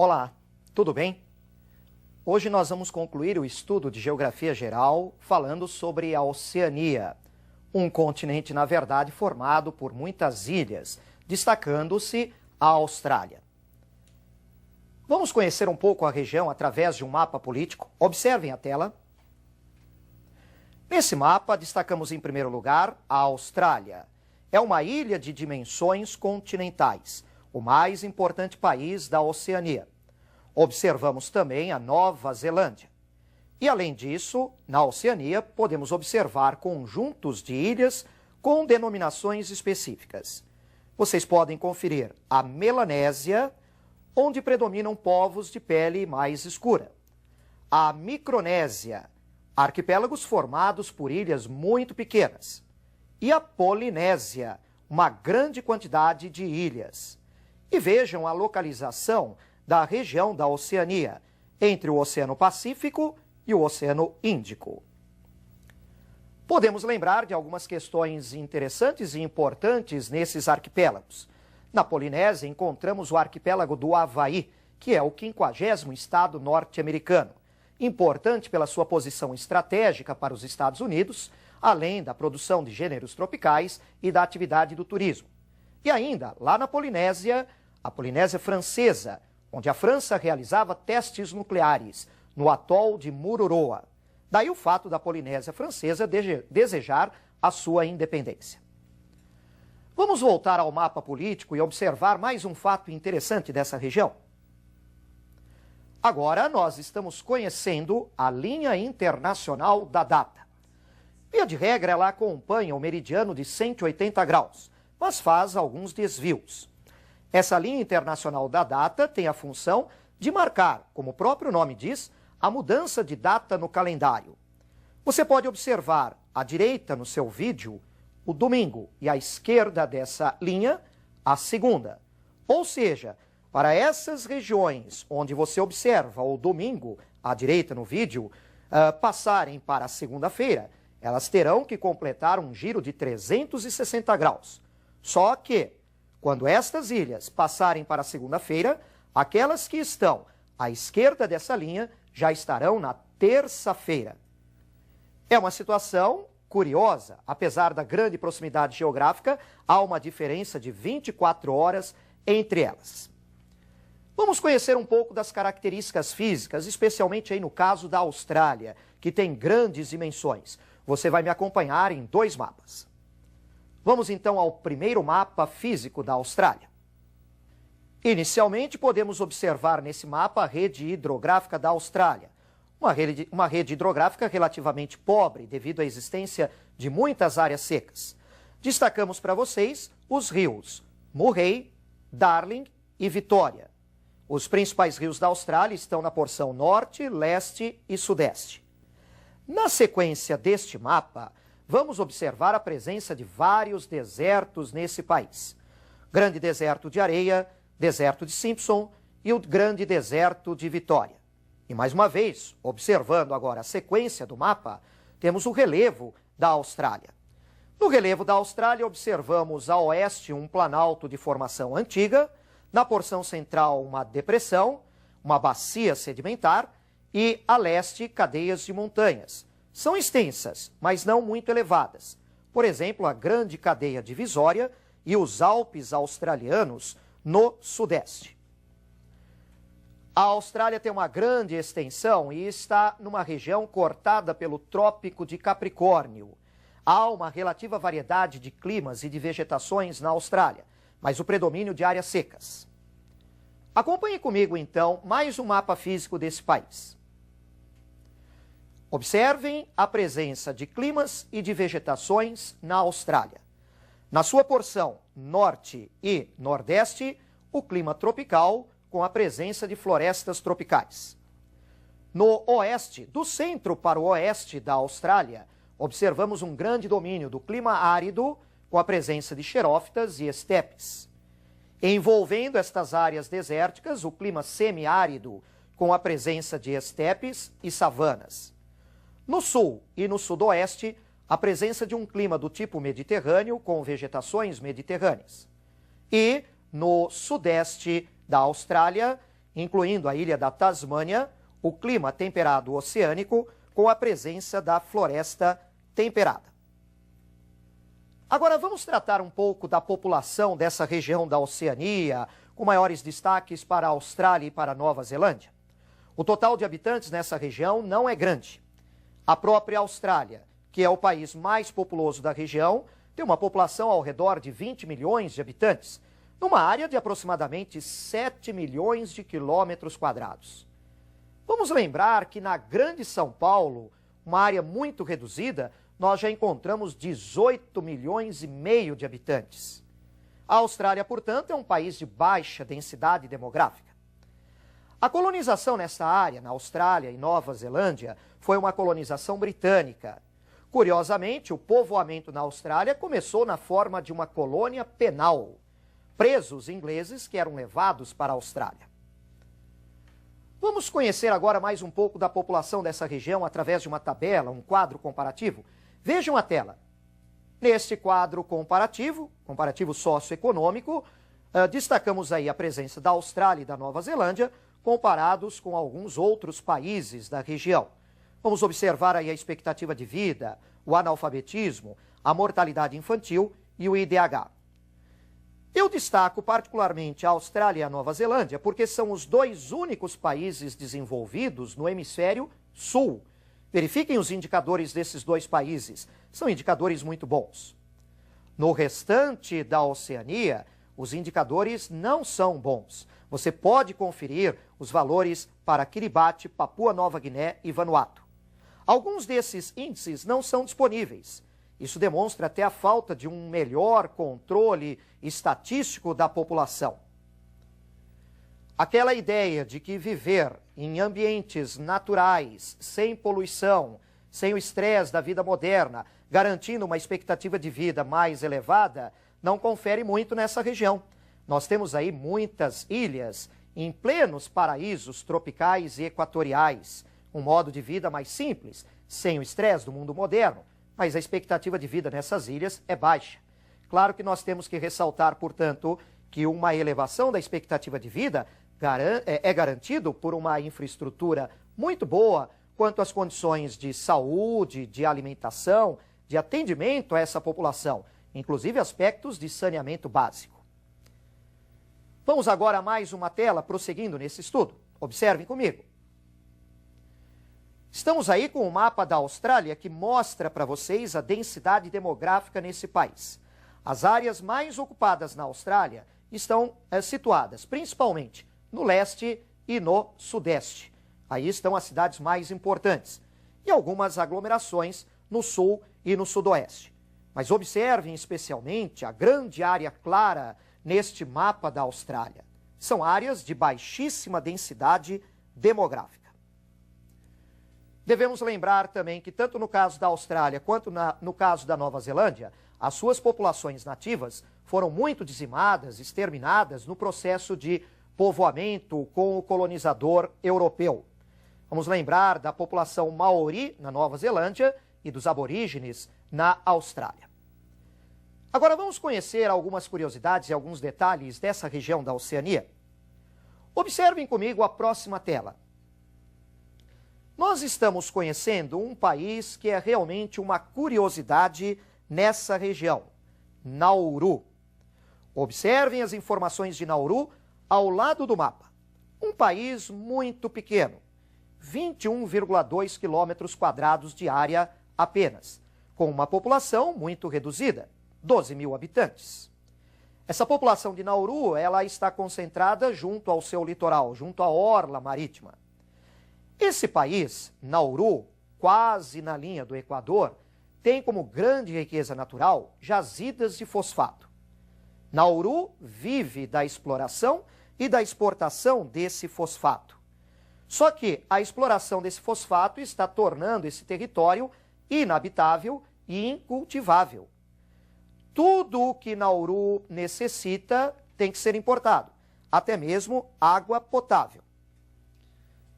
Olá, tudo bem? Hoje nós vamos concluir o estudo de Geografia Geral falando sobre a Oceania, um continente, na verdade, formado por muitas ilhas, destacando-se a Austrália. Vamos conhecer um pouco a região através de um mapa político. Observem a tela. Nesse mapa, destacamos em primeiro lugar a Austrália. É uma ilha de dimensões continentais, o mais importante país da Oceania. Observamos também a Nova Zelândia. E, além disso, na Oceania, podemos observar conjuntos de ilhas com denominações específicas. Vocês podem conferir a Melanésia, onde predominam povos de pele mais escura. A Micronésia, arquipélagos formados por ilhas muito pequenas. E a Polinésia, uma grande quantidade de ilhas. E vejam a localização da região da Oceania, entre o Oceano Pacífico e o Oceano Índico. Podemos lembrar de algumas questões interessantes e importantes nesses arquipélagos. Na Polinésia, encontramos o arquipélago do Havaí, que é o 50º estado norte-americano, importante pela sua posição estratégica para os Estados Unidos, além da produção de gêneros tropicais e da atividade do turismo. E ainda, lá na Polinésia, a Polinésia Francesa, onde a França realizava testes nucleares, no atol de Mururoa. Daí o fato da Polinésia Francesa desejar a sua independência. Vamos voltar ao mapa político e observar mais um fato interessante dessa região. Agora nós estamos conhecendo a linha internacional da data. Via de regra, ela acompanha o meridiano de 180 graus, mas faz alguns desvios. Essa linha internacional da data tem a função de marcar, como o próprio nome diz, a mudança de data no calendário. Você pode observar à direita no seu vídeo o domingo e à esquerda dessa linha a segunda. Ou seja, para essas regiões onde você observa o domingo à direita no vídeo passarem para a segunda-feira, elas terão que completar um giro de 360 graus. Só que, quando estas ilhas passarem para a segunda-feira, aquelas que estão à esquerda dessa linha já estarão na terça-feira. É uma situação curiosa, apesar da grande proximidade geográfica, há uma diferença de 24 horas entre elas. Vamos conhecer um pouco das características físicas, especialmente aí no caso da Austrália, que tem grandes dimensões. Você vai me acompanhar em 2 mapas. Vamos então ao primeiro mapa físico da Austrália. Inicialmente, podemos observar nesse mapa a rede hidrográfica da Austrália. Uma rede hidrográfica relativamente pobre devido à existência de muitas áreas secas. Destacamos para vocês os rios Murray, Darling e Vitória. Os principais rios da Austrália estão na porção norte, leste e sudeste. Na sequência deste mapa, vamos observar a presença de vários desertos nesse país. Grande deserto de areia, deserto de Simpson e o grande deserto de Vitória. E mais uma vez, observando agora a sequência do mapa, temos o relevo da Austrália. No relevo da Austrália, observamos a oeste um planalto de formação antiga, na porção central uma depressão, uma bacia sedimentar e a leste cadeias de montanhas. São extensas, mas não muito elevadas. Por exemplo, a grande cadeia divisória e os Alpes australianos no sudeste. A Austrália tem uma grande extensão e está numa região cortada pelo Trópico de Capricórnio. Há uma relativa variedade de climas e de vegetações na Austrália, mas o predomínio de áreas secas. Acompanhe comigo, então, mais um mapa físico desse país. Observem a presença de climas e de vegetações na Austrália. Na sua porção norte e nordeste, o clima tropical, com a presença de florestas tropicais. No oeste, do centro para o oeste da Austrália, observamos um grande domínio do clima árido, com a presença de xerófitas e estepes. Envolvendo estas áreas desérticas, o clima semiárido, com a presença de estepes e savanas. No sul e no sudoeste, a presença de um clima do tipo mediterrâneo, com vegetações mediterrâneas. E no sudeste da Austrália, incluindo a ilha da Tasmânia, o clima temperado oceânico com a presença da floresta temperada. Agora vamos tratar um pouco da população dessa região da Oceania, com maiores destaques para a Austrália e para a Nova Zelândia. O total de habitantes nessa região não é grande. A própria Austrália, que é o país mais populoso da região, tem uma população ao redor de 20 milhões de habitantes, numa área de aproximadamente 7 milhões de quilômetros quadrados. Vamos lembrar que na Grande São Paulo, uma área muito reduzida, nós já encontramos 18 milhões e meio de habitantes. A Austrália, portanto, é um país de baixa densidade demográfica. A colonização nessa área, na Austrália e Nova Zelândia, foi uma colonização britânica. Curiosamente, o povoamento na Austrália começou na forma de uma colônia penal. Presos ingleses que eram levados para a Austrália. Vamos conhecer agora mais um pouco da população dessa região através de uma tabela, um quadro comparativo. Vejam a tela. Neste quadro comparativo socioeconômico, destacamos aí a presença da Austrália e da Nova Zelândia, comparados com alguns outros países da região. Vamos observar aí a expectativa de vida, o analfabetismo, a mortalidade infantil e o IDH. Eu destaco particularmente a Austrália e a Nova Zelândia porque são os dois únicos países desenvolvidos no hemisfério sul. Verifiquem os indicadores desses dois países, são indicadores muito bons. No restante da Oceania, os indicadores não são bons. Você pode conferir os valores para Kiribati, Papua Nova Guiné e Vanuatu. Alguns desses índices não são disponíveis. Isso demonstra até a falta de um melhor controle estatístico da população. Aquela ideia de que viver em ambientes naturais, sem poluição, sem o estresse da vida moderna, garantindo uma expectativa de vida mais elevada, não confere muito nessa região. Nós temos aí muitas ilhas em plenos paraísos tropicais e equatoriais, um modo de vida mais simples, sem o estresse do mundo moderno, mas a expectativa de vida nessas ilhas é baixa. Claro que nós temos que ressaltar, portanto, que uma elevação da expectativa de vida é garantido por uma infraestrutura muito boa quanto às condições de saúde, de alimentação, de atendimento a essa população, inclusive aspectos de saneamento básico. Vamos agora a mais uma tela, prosseguindo nesse estudo. Observem comigo. Estamos aí com o mapa da Austrália que mostra para vocês a densidade demográfica nesse país. As áreas mais ocupadas na Austrália estão situadas principalmente no leste e no sudeste. Aí estão as cidades mais importantes e algumas aglomerações no sul e no sudoeste. Mas observem especialmente a grande área clara neste mapa da Austrália. São áreas de baixíssima densidade demográfica. Devemos lembrar também que tanto no caso da Austrália quanto no caso da Nova Zelândia, as suas populações nativas foram muito dizimadas, exterminadas no processo de povoamento com o colonizador europeu. Vamos lembrar da população maori na Nova Zelândia e dos aborígenes na Austrália. Agora vamos conhecer algumas curiosidades e alguns detalhes dessa região da Oceania. Observem comigo a próxima tela. Nós estamos conhecendo um país que é realmente uma curiosidade nessa região, Nauru. Observem as informações de Nauru ao lado do mapa. Um país muito pequeno, 21,2 quilômetros quadrados de área apenas, com uma população muito reduzida, 12 mil habitantes. Essa população de Nauru, ela está concentrada junto ao seu litoral, junto à orla marítima. Esse país, Nauru, quase na linha do Equador, tem como grande riqueza natural jazidas de fosfato. Nauru vive da exploração e da exportação desse fosfato. Só que a exploração desse fosfato está tornando esse território inabitável e incultivável. Tudo o que Nauru necessita tem que ser importado, até mesmo água potável.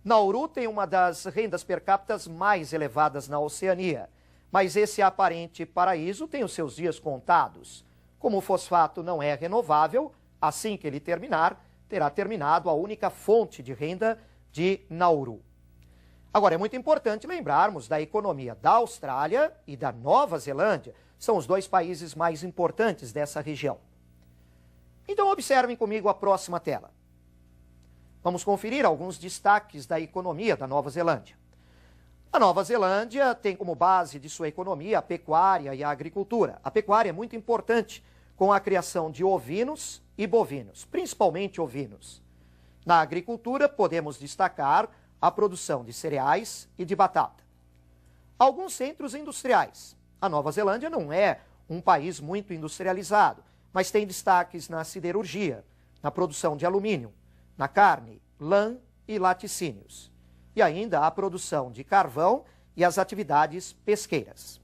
Nauru tem uma das rendas per capita mais elevadas na Oceania, mas esse aparente paraíso tem os seus dias contados. Como o fosfato não é renovável, assim que ele terminar, terá terminado a única fonte de renda de Nauru. Agora, é muito importante lembrarmos da economia da Austrália e da Nova Zelândia. São os dois países mais importantes dessa região. Então, observem comigo a próxima tela. Vamos conferir alguns destaques da economia da Nova Zelândia. A Nova Zelândia tem como base de sua economia a pecuária e a agricultura. A pecuária é muito importante, com a criação de ovinos e bovinos, principalmente ovinos. Na agricultura, podemos destacar a produção de cereais e de batata. Alguns centros industriais. A Nova Zelândia não é um país muito industrializado, mas tem destaques na siderurgia, na produção de alumínio, na carne, lã e laticínios. E ainda a produção de carvão e as atividades pesqueiras.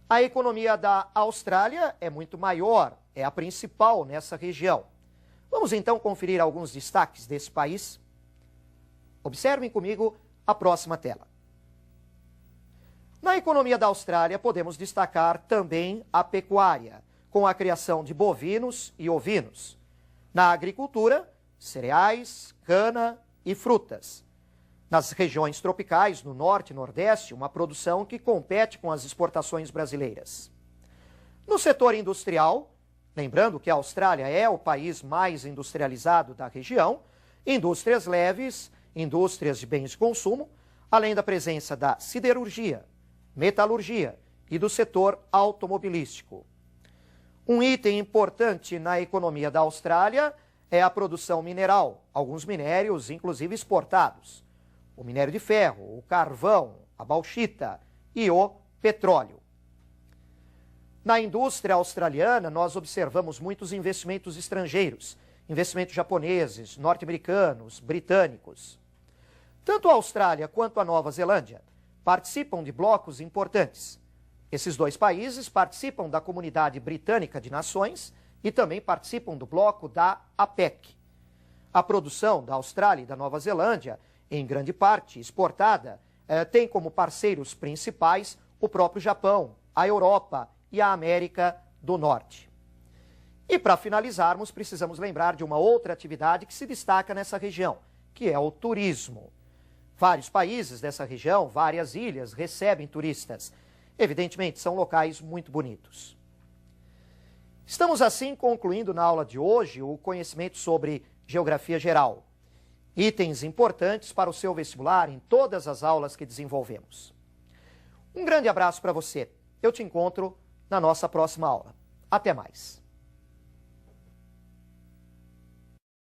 A economia da Austrália é muito maior, é a principal nessa região. Vamos então conferir alguns destaques desse país? Observem comigo a próxima tela. Na economia da Austrália, podemos destacar também a pecuária, com a criação de bovinos e ovinos. Na agricultura, cereais, cana e frutas. Nas regiões tropicais, no norte e nordeste, uma produção que compete com as exportações brasileiras. No setor industrial, lembrando que a Austrália é o país mais industrializado da região, indústrias leves, indústrias de bens de consumo, além da presença da siderurgia, metalurgia e do setor automobilístico. Um item importante na economia da Austrália é a produção mineral, alguns minérios inclusive exportados. O minério de ferro, o carvão, a bauxita e o petróleo. Na indústria australiana, nós observamos muitos investimentos estrangeiros, investimentos japoneses, norte-americanos, britânicos. Tanto a Austrália quanto a Nova Zelândia participam de blocos importantes. Esses dois países participam da Comunidade Britânica de Nações e também participam do bloco da APEC. A produção da Austrália e da Nova Zelândia, em grande parte exportada, tem como parceiros principais o próprio Japão, a Europa e a América do Norte. E para finalizarmos, precisamos lembrar de uma outra atividade que se destaca nessa região, que é o turismo. Vários países dessa região, várias ilhas, recebem turistas. Evidentemente, são locais muito bonitos. Estamos assim concluindo na aula de hoje o conhecimento sobre geografia geral. Itens importantes para o seu vestibular em todas as aulas que desenvolvemos. Um grande abraço para você. Eu te encontro na nossa próxima aula. Até mais.